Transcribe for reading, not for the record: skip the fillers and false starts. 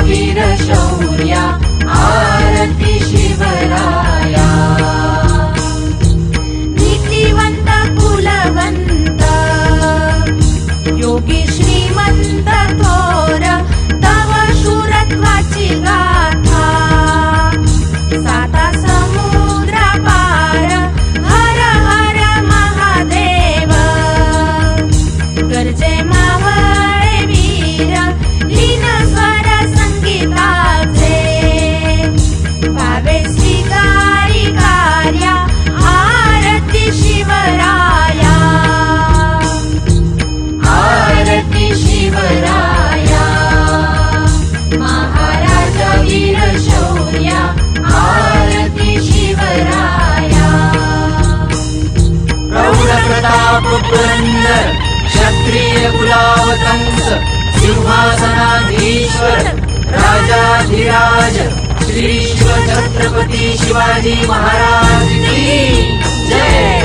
वीर शौर्या आरती शिवराया नीतिवंत कुलवंत योगी श्रीमंत थोर तव शूरत्वाची गाथा साता समुद्र पार हर हर महादेव गर्जे मावळे वीर लीन स्वर संगीताचे भावे स्वीकारी कार्या आरती शिवराया आरती शिवराया महाराज वीर शौर्या आरती शिवराया प्रौढ प्रताप पुरंदर क्षत्रिय कुलावतंस सिंहासनाधीश्वर राजाधिराज श्री शिव छत्रपती शिवाजी महाराज की जय।